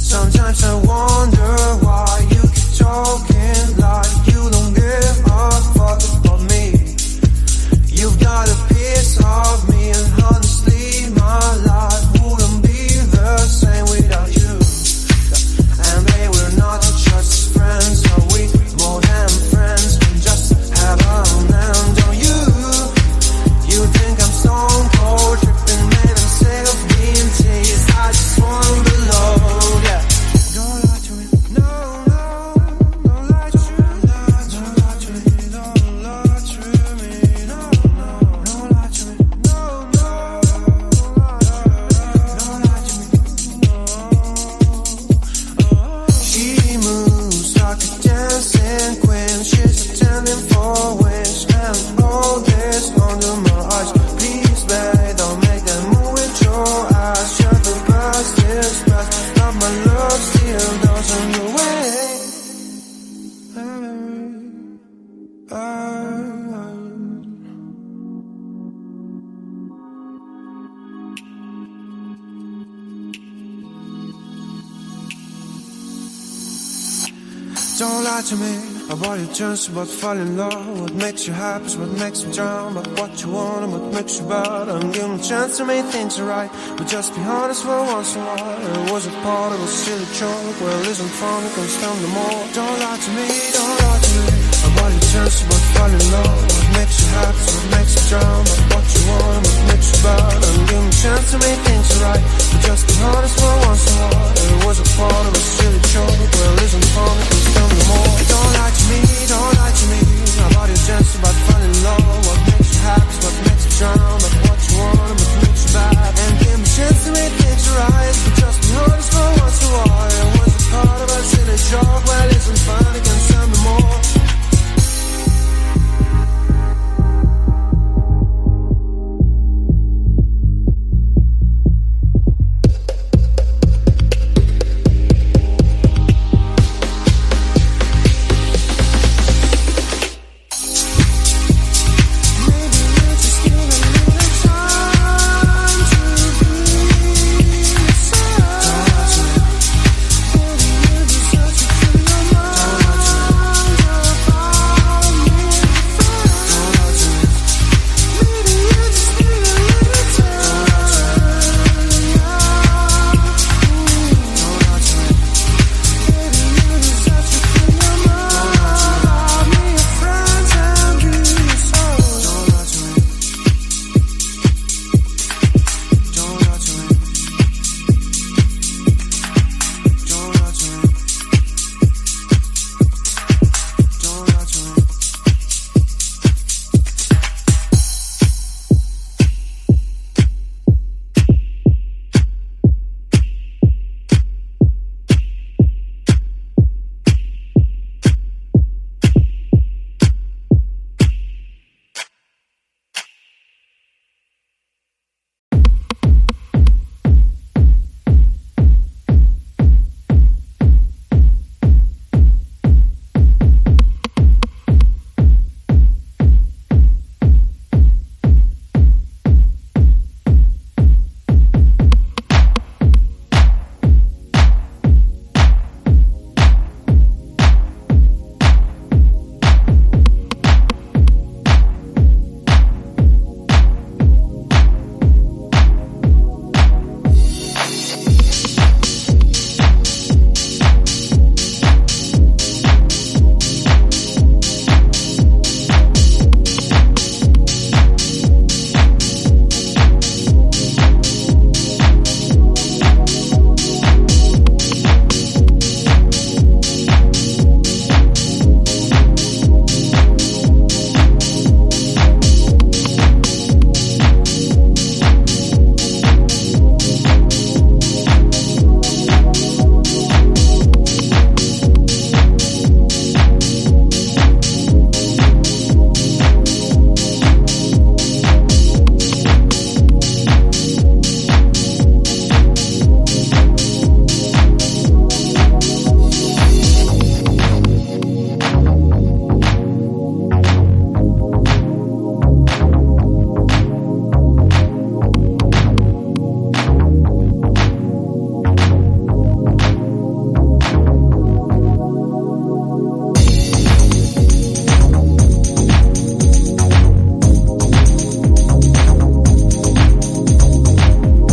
Sometimes I wonder why you keep talking like you don't give a fuck about me. You've got a piece of me, and honestly my life wouldn't be the same without you. And babe, we're not just friends, are we more than friends? We just have a man, don't you? You think I'm stone cold, tripping, man, I'm sick of being teased. I just wanna belong, yeah. Don't lie to me, no, no, don't lie to me, don't lie to me, don't lie to me, no, no, don't lie to me, no, no, don't lie to me, no. She moves like a dancing queen, she's attending for wings, and all this under my eyes. Please, babe, don't make that move with your eyes. Shut the past is past, but my love still doesn't go away. Don't lie to me about your chance, about falling in love. What makes you happy is what makes you drown. But what you want and what makes you bad. I'm giving a chance to make things right, but just be honest for once in a while. It was a part of a silly joke. Well, isn't fun, it comes down to more. Don't lie to me, don't lie to me about your chance, about falling in love. What makes you happy is what makes you drown. But what you want and what makes you bad. I'm giving a chance to make things right, but just be honest for once in a while. It was a part of a silly joke. Well, isn't fun, it comes down to more. Don't lie to me, don't